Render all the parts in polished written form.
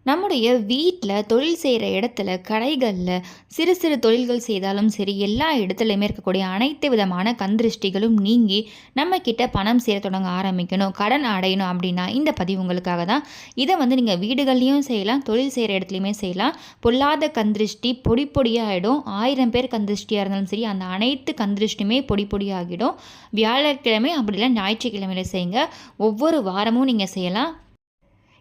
நம்முடைய வீட்டில் தொழில் செய்கிற இடத்துல கடைகளில் சிறு சிறு தொழில்கள் செய்தாலும் சரி எல்லா இடத்துலையுமே இருக்கக்கூடிய அனைத்து விதமான கந்திருஷ்டிகளும் நீங்கி நம்ம கிட்ட பணம் சேர தொடங்க ஆரம்பிக்கணும், கடன் அடையணும் அப்படின்னா இந்த பதிவு உங்களுக்காக தான். இதை நீங்கள் வீடுகள்லையும் செய்யலாம், தொழில் செய்கிற இடத்துலையுமே செய்யலாம். பொல்லாத கந்திருஷ்டி பொடி பொடியாக ஆகிடும். 1000 பேர் கந்திருஷ்டியாக இருந்தாலும் சரி அந்த அனைத்து கந்திருஷ்டியுமே பொடி பொடியாகிடும். வியாழக்கிழமை அப்படிலாம் ஞாயிற்றுக்கிழமையில செய்யுங்க. ஒவ்வொரு வாரமும் நீங்கள் செய்யலாம்.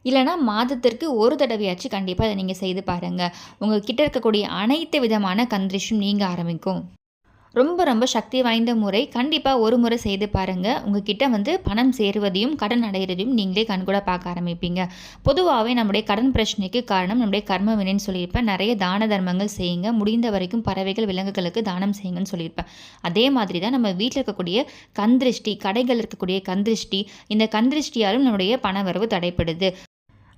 இல்லைனா மாதத்திற்கு ஒரு தடவையாச்சும் கண்டிப்பாக அதை நீங்கள் செய்து பாருங்கள். உங்கள் கிட்ட இருக்கக்கூடிய அனைத்து விதமான கந்திருஷ்டியும் நீங்க ஆரம்பிக்கும். ரொம்ப ரொம்ப சக்தி வாய்ந்த முறை. கண்டிப்பாக ஒரு முறை செய்து பாருங்கள். உங்ககிட்ட பணம் சேருவதையும் கடன் அடைகிறதையும் நீங்களே கண்கூட பார்க்க ஆரம்பிப்பீங்க. பொதுவாகவே நம்முடைய கடன் பிரச்சனைக்கு காரணம் நம்முடைய கர்ம வினைன்னு சொல்லியிருப்பேன். நிறைய தான தர்மங்கள் செய்யுங்க, முடிந்த வரைக்கும் பறவைகள் விலங்குகளுக்கு தானம் செய்யுங்கன்னு சொல்லியிருப்பேன். அதே மாதிரி தான் நம்ம வீட்டில் இருக்கக்கூடிய கந்திருஷ்டி, கடைகள் இருக்கக்கூடிய கந்திருஷ்டி, இந்த கந்திருஷ்டியாலும் நம்முடைய பண வரவு தடைப்படுது.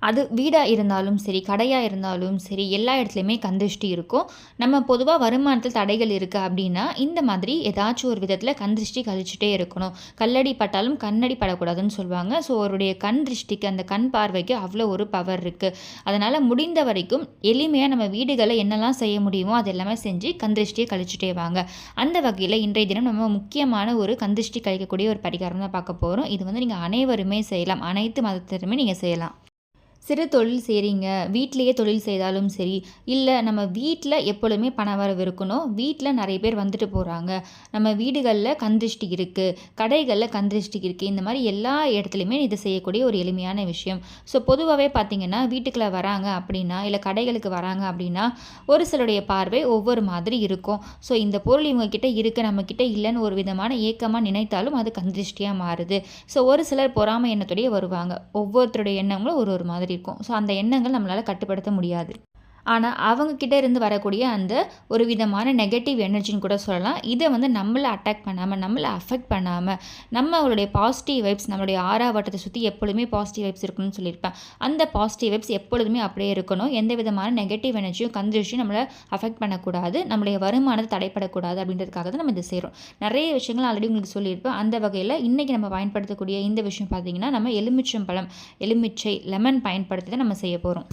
அது வீடாக இருந்தாலும் சரி, கடையாக இருந்தாலும் சரி, எல்லா இடத்துலையுமே கந்திருஷ்டி இருக்கும். நம்ம பொதுவாக வருமானத்தில் தடைகள் இருக்குது அப்படின்னா இந்த மாதிரி ஏதாச்சும் ஒரு விதத்தில் கந்திருஷ்டி கழிச்சுட்டே இருக்கணும். கல்லடி பட்டாலும் கண்ணடி படக்கூடாதுன்னு சொல்லுவாங்க. ஸோ அவருடைய கண் திருஷ்டிக்கு, அந்த கண் பார்வைக்கு அவ்வளோ ஒரு பவர் இருக்குது. அதனால் முடிந்த வரைக்கும் எளிமையாக நம்ம வீடுகளில் என்னெல்லாம் செய்ய முடியுமோ அது எல்லாமே செஞ்சு கந்திருஷ்டியை கழிச்சுட்டே வாங்க. அந்த வகையில் இன்றைய தினம் நம்ம முக்கியமான ஒரு கந்திருஷ்டி கழிக்கக்கூடிய ஒரு பரிகாரம் தான் பார்க்க போகிறோம். இது நீங்கள் அனைவருமே செய்யலாம், அனைத்து மதத்திலுமே நீங்கள் செய்யலாம். சிறு தொழில் செய்கிறீங்க, வீட்டிலேயே தொழில் செய்தாலும் சரி, இல்லை நம்ம வீட்டில் எப்பொழுதுமே பணவரவு இருக்கணும், வீட்டில் நிறைய பேர் வந்துட்டு போகிறாங்க, நம்ம வீடுகளில் கந்திருஷ்டி இருக்குது, கடைகளில் கந்திருஷ்டி இருக்குது, இந்த மாதிரி எல்லா இடத்துலையுமே இது செய்யக்கூடிய ஒரு எளிமையான விஷயம். ஸோ பொதுவாகவே பார்த்திங்கன்னா வீட்டுக்குள்ளே வராங்க அப்படின்னா, இல்லை கடைகளுக்கு வராங்க அப்படின்னா ஒரு சிலருடைய பார்வை ஒவ்வொரு மாதிரி இருக்கும். ஸோ இந்த பொருள் இவங்கக்கிட்ட இருக்குது, நம்மக்கிட்ட இல்லைன்னு ஒரு விதமான ஏக்கமாக நினைத்தாலும் அது கந்திருஷ்டியாக மாறுது. ஸோ ஒரு சிலர் பொறாமை எண்ணத்தோடையே வருவாங்க. ஒவ்வொருத்தருடைய எண்ணங்களும் ஒரு ஒரு மாதிரி இருக்கும். ஸோ அந்த எண்ணங்கள் நம்மளால் கட்டுப்படுத்த முடியாது. ஆனால் அவங்கக்கிட்ட இருந்து வரக்கூடிய அந்த ஒரு விதமான நெகட்டிவ் எனர்ஜின்னு கூட சொல்லலாம். இதை நம்மளை அட்டாக் பண்ணாமல், நம்மளை அஃபெக்ட் பண்ணாமல், நம்மளுடைய பாசிட்டிவ் வைப்ஸ், நம்மளுடைய வட்டத்தை சுற்றி எப்பொழுதுமே பாசிட்டிவ் வைப்ஸ் இருக்கணும்னு சொல்லியிருப்பேன். அந்த பாசிட்டிவ் வைப்ஸ் எப்பொழுதுமே அப்படியே இருக்கணும். எந்த விதமான நெகட்டிவ் எனர்ஜியும் கந்திருஷ்டியும் நம்மளை அஃபெக்ட் பண்ணக்கூடாது, நம்மளுடைய வருமானத்தை தடைப்படக்கூடாது அப்படின்றதுக்காக தான் நம்ம இதை செய்கிறோம். நிறைய விஷயங்கள் ஆல்ரெடி உங்களுக்கு சொல்லியிருப்பேன். அந்த வகையில் இன்றைக்கி நம்ம பயன்படுத்தக்கூடிய இந்த விஷயம் பார்த்திங்கன்னா, நம்ம எலுமிச்சை லெமன் பயன்படுத்தி தான் நம்ம செய்ய போகிறோம்.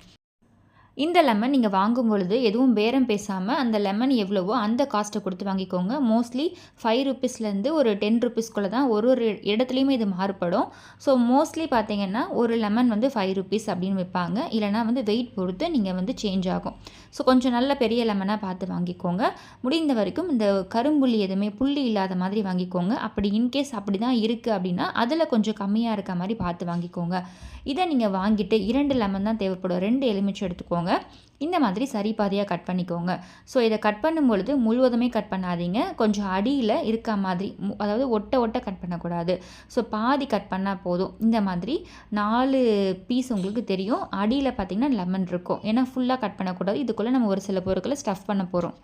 இந்த லெமன் நீங்கள் வாங்கும் பொழுது எதுவும் பேரம் பேசாமல் அந்த லெமன் எவ்வளவோ அந்த காஸ்ட்டை கொடுத்து வாங்கிக்கோங்க. மோஸ்ட்லி 5 ருப்பீஸ்லேருந்து ஒரு 10 ருப்பீஸ்க்குள்ளே தான் ஒரு ஒரு இடத்துலையுமே இது மாறுபடும். ஸோ மோஸ்ட்லி பார்த்தீங்கன்னா ஒரு லெமன் 5 ருப்பீஸ் அப்படின்னு விற்பாங்க. இல்லைனா வெயிட் பொறுத்து நீங்கள் சேஞ்ச் ஆகும். ஸோ கொஞ்சம் நல்ல பெரிய லெமனாக பார்த்து வாங்கிக்கோங்க. முடிந்த வரைக்கும் இந்த கரும்புள்ளி எதுவுமே புள்ளி இல்லாத மாதிரி வாங்கிக்கோங்க. அப்படி இன்கேஸ் அப்படி தான் இருக்குது அப்படின்னா அதில் கொஞ்சம் கம்மியாக இருக்க மாதிரி பார்த்து வாங்கிக்கோங்க. இதை நீங்கள் வாங்கிட்டு 2 லெமன் தான் தேவைப்படும். 2 எலுமிச்சை எடுத்துக்கோங்க. இந்த மாதிரி சரி பாதியாக கட் பண்ணிக்கோங்க. ஸோ இதை கட் பண்ணும் பொழுது முழுவதுமே கட் பண்ணாதீங்க. கொஞ்சம் அடியில் இருக்க மாதிரி, அதாவது ஒட்ட கட் பண்ணக்கூடாது. ஸோ பாதி கட் பண்ணால் போதும். இந்த மாதிரி 4 பீஸ் உங்களுக்கு தெரியும். அடியில் பார்த்திங்கன்னா லெமன் இருக்கும். ஏன்னா ஃபுல்லாக கட் பண்ணக்கூடாது. இதுக்குள்ளே நம்ம ஒரு சில பொருட்களை ஸ்டஃப் பண்ண போகிறோம்.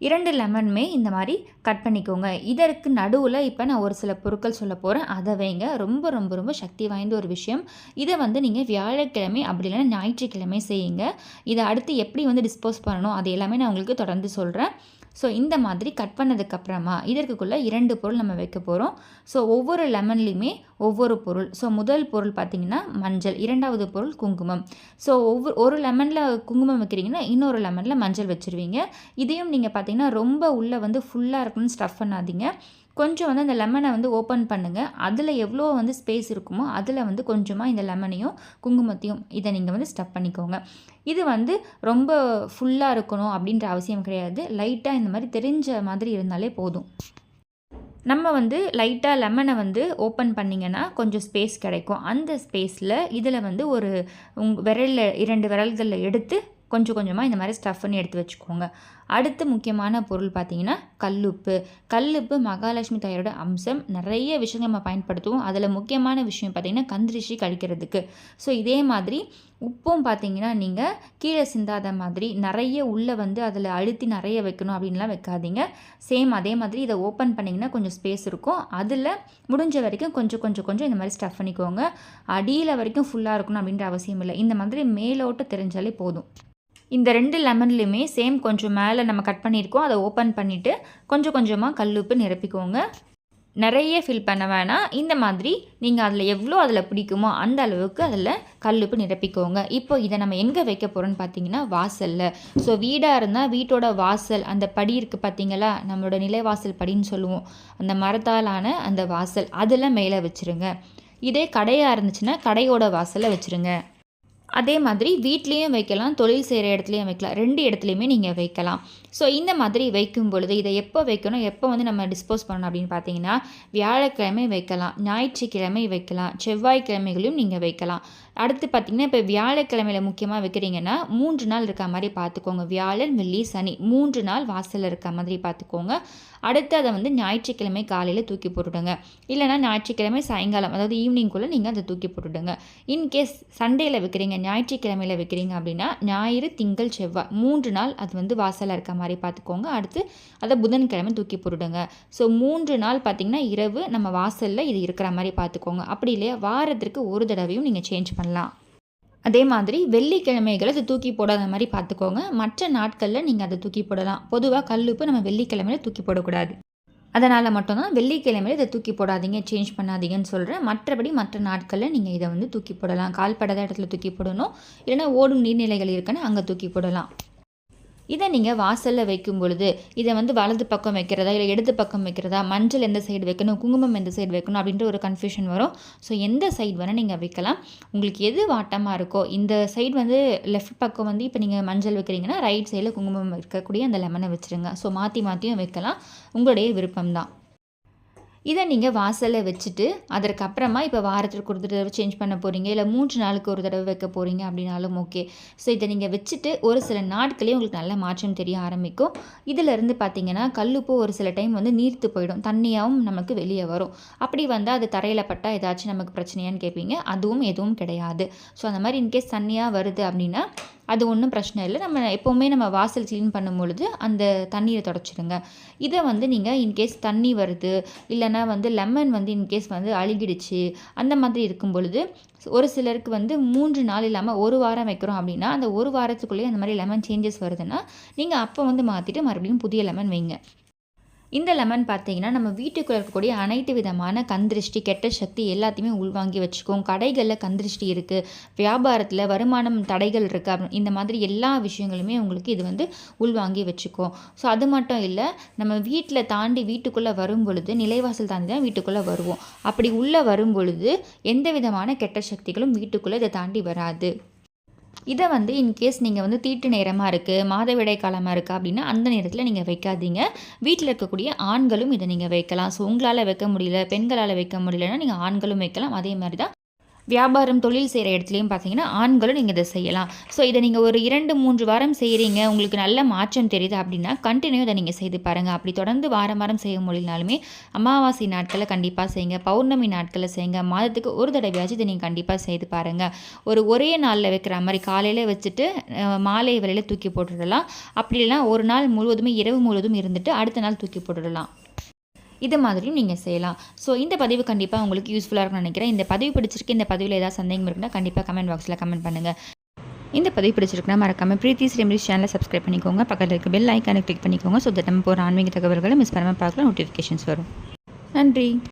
2 லெமனுமே இந்த மாதிரி கட் பண்ணிக்கோங்க. இதற்கு நடுவில் இப்போ நான் ஒரு சில பொருட்கள் சொல்ல போகிறேன், அதை வைங்க. ரொம்ப ரொம்ப ரொம்ப சக்தி வாய்ந்த ஒரு விஷயம். இதை நீங்கள் வியாழக்கிழமை அப்படி இல்லைன்னா ஞாயிற்றுக்கிழமை செய்யுங்க. இதை அடுத்து எப்படி டிஸ்போஸ் பண்ணணும் அது எல்லாமே நான் உங்களுக்கு தொடர்ந்து சொல்கிறேன். ஸோ இந்த மாதிரி கட் பண்ணதுக்கப்புறமா இதற்குள்ளே 2 பொருள் நம்ம வைக்க போகிறோம். ஸோ ஒவ்வொரு லெமன்லேயுமே ஒவ்வொரு பொருள். ஸோ முதல் பொருள் பார்த்திங்கன்னா மஞ்சள், 2வது பொருள் குங்குமம். ஸோ ஒரு லெமனில் குங்குமம் வைக்கிறீங்கன்னா இன்னொரு லெமனில் மஞ்சள் வச்சுருவீங்க. இதையும் நீங்கள் பார்த்திங்கன்னா ரொம்ப உள்ளே ஃபுல்லாக இருக்கணும்னு ஸ்டஃப் பண்ணாதீங்க. கொஞ்சம் அந்த லெமனை ஓப்பன் பண்ணுங்கள். அதில் எவ்வளோ ஸ்பேஸ் இருக்குமோ அதில் கொஞ்சமாக இந்த லெமனையும் குங்குமத்தையும் இதை நீங்கள் ஸ்டஃப் பண்ணிக்கோங்க. இது ரொம்ப ஃபுல்லாக இருக்கணும் அப்படின்ற அவசியம் கிடையாது. லைட்டாக இந்த மாதிரி தெரிஞ்ச மாதிரி இருந்தாலே போதும். நம்ம லைட்டாக லெமனை ஓப்பன் பண்ணிங்கன்னா கொஞ்சம் ஸ்பேஸ் கிடைக்கும். அந்த ஸ்பேஸில் இதில் ஒரு விரலில் 2 விரல்களில் எடுத்து கொஞ்சம் கொஞ்சமாக இந்த மாதிரி ஸ்டஃப் பண்ணி எடுத்து வச்சுக்கோங்க. அடுத்து முக்கியமான பொருள் பார்த்திங்கன்னா கல்லுப்பு மகாலட்சுமி தாயாரோட அம்சம். நிறைய விஷயங்கள் நம்ம பயன்படுத்துவோம். அதில் முக்கியமான விஷயம் பார்த்திங்கன்னா கந்திருஷ்டி கழிக்கிறதுக்கு. ஸோ இதே மாதிரி உப்பும் பார்த்திங்கன்னா நீங்கள் கீழே சிந்தாத மாதிரி நிறைய உள்ளே அதில் அழுத்தி நிறைய வைக்கணும் அப்படின்லாம் வைக்காதீங்க. சேம் அதே மாதிரி இதை ஓப்பன் பண்ணிங்கன்னா கொஞ்சம் ஸ்பேஸ் இருக்கும். அதில் முடிஞ்ச வரைக்கும் கொஞ்சம் இந்த மாதிரி ஸ்டஃப் பண்ணிக்கோங்க. அடியில் வரைக்கும் ஃபுல்லாக இருக்கணும் அப்படின்ற அவசியம் இல்லை. இந்த மாதிரி மேலோட்ட தெரிஞ்சாலே போதும். இந்த 2 லெமன்லையுமே சேம் கொஞ்சம் மேலே நம்ம கட் பண்ணியிருக்கோம். அதை ஓப்பன் பண்ணிவிட்டு கொஞ்சம் கொஞ்சமாக கல்லுப்பு நிரப்பிக்கோங்க. நிறைய ஃபில் பண்ண வேணாம். இந்த மாதிரி நீங்கள் அதில் பிடிக்குமோ அந்த அளவுக்கு அதில் கல்லுப்பு நிரப்பிக்கோங்க. இப்போ இதை நம்ம எங்கே வைக்க போகிறோன்னு பார்த்தீங்கன்னா வாசலில். ஸோ வீடாக இருந்தால் வீட்டோட வாசல் அந்த படி இருக்குது பார்த்தீங்களா, நம்மளோட நிலைவாசல் படின்னு சொல்லுவோம், அந்த மரத்தாலான அந்த வாசல் அதில் மேலே வச்சுருங்க. இதே கடையாக இருந்துச்சுன்னா கடையோட வாசலில் வச்சுருங்க. அதே மாதிரி வீட்லேயும் வைக்கலாம், தொழில் செய்கிற இடத்துலையும் வைக்கலாம், 2 இடத்துலையுமே நீங்கள் வைக்கலாம். ஸோ இந்த மாதிரி வைக்கும் பொழுது இதை எப்போ வைக்கணும், எப்போ நம்ம டிஸ்போஸ் பண்ணணும் அப்படின்னு பார்த்தீங்கன்னா, வியாழக்கிழமை வைக்கலாம், ஞாயிற்றுக்கிழமை வைக்கலாம், செவ்வாய்க்கிழமைகளையும் நீங்கள் வைக்கலாம். அடுத்து பார்த்திங்கன்னா, இப்போ வியாழக்கிழமையில் முக்கியமாக வைக்கிறீங்கன்னா 3 நாள் இருக்க மாதிரி பார்த்துக்கோங்க. வியாழன், வெள்ளி, சனி 3 நாள் வாசலில் இருக்க மாதிரி பார்த்துக்கோங்க. அடுத்து அதை ஞாயிற்றுக்கிழமை காலையில் தூக்கி போட்டுவிடுங்க. இல்லைனா ஞாயிற்றுக்கிழமை சாயங்காலம், அதாவது ஈவினிங்குள்ளே நீங்கள் அதை தூக்கி போட்டுவிடுங்க. இன்கேஸ் சண்டேயில் வைக்கிறீங்க, ஞாயிற்றுக்கிழமையில் வைக்கிறீங்க அப்படின்னா ஞாயிறு, திங்கள், செவ்வாய் 3 நாள் அது வாசலில் இருக்க மாதிரி பார்த்துக்கோங்க. அடுத்து அதை புதன்கிழமை தூக்கி போட்டுவிடுங்க. ஸோ 3 நாள் பார்த்திங்கன்னா இரவு நம்ம வாசலில் இது இருக்கிற மாதிரி பார்த்துக்கோங்க. அப்படி இல்லையா வாரத்திற்கு ஒரு தடவையும் நீங்கள் சேஞ்ச் பண்ணலாம். அதே மாதிரி வெள்ளிக்கிழமைகளை அதை தூக்கி போடாத மாதிரி பார்த்துக்கோங்க. மற்ற நாட்களில் நீங்கள் அதை தூக்கி போடலாம். பொதுவாக கல்லுப்பு நம்ம வெள்ளிக்கிழமையில் தூக்கி போடக்கூடாது. அதனால் மட்டும்தான் வெள்ளிக்கிழமையில் இதை தூக்கி போடாதீங்க, சேஞ்ச் பண்ணாதீங்கன்னு சொல்கிறேன். மற்றபடி மற்ற நாட்களில் நீங்கள் இதை தூக்கி போடலாம். கால்படாத இடத்துல தூக்கி போடணும், இல்லைனா ஓடும் நீர்நிலைகள் இருக்குன்னு அங்கே தூக்கி போடலாம். இதை நீங்கள் வாசலில் வைக்கும் பொழுது இதை வலது பக்கம் வைக்கிறதா இல்லை இடது பக்கம் வைக்கிறதா, மஞ்சள் எந்த சைடு வைக்கணும், குங்குமம் எந்த சைடு வைக்கணும் அப்படின்ற ஒரு கன்ஃபியூஷன் வரும். ஸோ எந்த சைடு வேணால் நீங்கள் வைக்கலாம். உங்களுக்கு எது வாட்டமாக இருக்கோ, இந்த சைடு லெஃப்ட் பக்கம் இப்போ நீங்கள் மஞ்சள் வைக்கிறீங்கன்னா ரைட் சைடில் குங்குமம் இருக்கக்கூடிய அந்த லெமனை வச்சுருங்க. ஸோ மாற்றி மாற்றியும் வைக்கலாம், உங்களுடைய விருப்பம்தான். இதை நீங்கள் வாசலில் வச்சுட்டு அதற்கப்புறமா இப்போ வாரத்திற்கு ஒரு தடவை சேஞ்ச் பண்ண போகிறீங்க, இல்லை 3 நாளுக்கு ஒரு தடவை வைக்க போகிறீங்க அப்படின்னாலும் ஓகே. ஸோ இதை நீங்கள் வச்சுட்டு ஒரு சில நாட்களே உங்களுக்கு நல்ல மாற்றம் தெரிய ஆரம்பிக்கும். இதிலேருந்து பார்த்தீங்கன்னா கல்லுப்பு ஒரு சில டைம் நீர்த்து போயிடும், தண்ணியாகவும் நமக்கு வெளியே வரும். அப்படி வந்தால் அது தரையில் பட்டால் ஏதாச்சும் நமக்கு பிரச்சனையான்னு கேட்பீங்க. அதுவும் எதுவும் கிடையாது. ஸோ அந்த மாதிரி இன்கேஸ் தண்ணியாக வருது அப்படின்னா அது ஒன்றும் பிரச்சனை இல்லை. நம்ம எப்போவுமே நம்ம வாசல் க்ளீன் பண்ணும் பொழுது அந்த தண்ணீரை தொடச்சிடுங்க. இதை நீங்கள் இன்கேஸ் தண்ணி வருது, இல்லைனா லெமன் இன்கேஸ் அழுகிடுச்சு, அந்த மாதிரி இருக்கும் பொழுது ஒரு சிலருக்கு 3 நாள் இல்லாமல் 1 வாரம் வைக்கிறோம் அப்படின்னா அந்த 1 வாரத்துக்குள்ளேயே அந்த மாதிரி லெமன் சேஞ்சஸ் வருதுன்னா நீங்கள் அப்போ மாற்றிட்டு மறுபடியும் புதிய லெமன் வைங்க. இந்த லெமன் பார்த்தீங்கன்னா நம்ம வீட்டுக்குள்ளே இருக்கக்கூடிய அனைத்து விதமான கந்திருஷ்டி, கெட்ட சக்தி எல்லாத்தையுமே உள்வாங்கி வச்சுக்கோம். கடைகளில் கந்திருஷ்டி இருக்குது, வியாபாரத்தில் வருமானம் தடைகள் இருக்குது, இந்த மாதிரி எல்லா விஷயங்களுமே உங்களுக்கு இது உள்வாங்கி வச்சுக்கோம். ஸோ அது மட்டும் இல்லை, நம்ம வீட்டில் தாண்டி வீட்டுக்குள்ளே வரும் பொழுது, நிலைவாசல் தாண்டி தான் வீட்டுக்குள்ளே வருவோம். அப்படி உள்ளே வரும் பொழுது எந்த விதமான கெட்ட சக்திகளும் வீட்டுக்குள்ளே இதை தாண்டி வராது. இதை இன்கேஸ் நீங்கள் தீட்டு நேரமாக இருக்குது, மாதவிடாய் காலமாக இருக்குது அப்படின்னா அந்த நேரத்தில் நீங்கள் வைக்காதீங்க. வீட்டில் இருக்கக்கூடிய ஆண்களும் இதை நீங்கள் வைக்கலாம். ஸோ உங்களால் வைக்க முடியல, பெண்களால் வைக்க முடியலன்னா நீங்கள் ஆண்களும் வைக்கலாம். அதே மாதிரி தான் வியாபாரம், தொழில் செய்கிற இடத்துலையும் பார்த்தீங்கன்னா ஆண்களும் நீங்கள் இதை செய்யலாம். ஸோ இதை நீங்கள் ஒரு 2-3 வாரம் செய்கிறீங்க, உங்களுக்கு நல்ல மாற்றம் தெரியுது அப்படின்னா கண்டினியூ இதை நீங்கள் செய்து பாருங்கள். அப்படி தொடர்ந்து வாரம் வாரம் செய்ய முடியலனாலுமே அமாவாசை நாட்களில் கண்டிப்பாக செய்யுங்க, பௌர்ணமி நாட்களில் செய்யுங்க, மாதத்துக்கு ஒரு தடவையாச்சும் இதை நீங்கள் கண்டிப்பாக செய்து பாருங்கள். ஒரே நாளில் வைக்கிற மாதிரி காலையில் வச்சுட்டு மாலை வேளையில் தூக்கி போட்டுடலாம். அப்படி இல்லைனா ஒரு நாள் முழுவதுமே இரவு முழுவதும் இருந்துட்டு அடுத்த நாள் தூக்கி போட்டுடலாம். இது மாதிரியும் நீங்கள் செய்யலாம். ஸோ இந்த பதிவு கண்டிப்பாக உங்களுக்கு யூஸ்ஃபுல்லாக இருக்கும்னு நினைக்கிறேன். இந்த பதிவு பிடிச்சிருக்கு, இந்த பதிவில் ஏதாவது சந்தேகம் இருக்குன்னா கண்டிப்பாக கமெண்ட் பாக்ஸில் கமெண்ட் பண்ணுங்கள். இந்த பதிவு பிடிச்சிருக்குன்னா மறக்காமல் பிரீத்திஸ் ரெமிடிஸ் சேனலை சப்ஸ்கிரைப் பண்ணிக்கோங்க. பக்கத்தில் இருக்க பெல் ஐக்கானை கிளிக் பண்ணிக்கோங்க. ஸோ தட் நம்ம போகிற ஆன்மீக தகவல்களை மிஸ் பண்ணாமல் பார்க்கலாம், நோட்டிஃபிகேஷன்ஸ் வரும். நன்றி.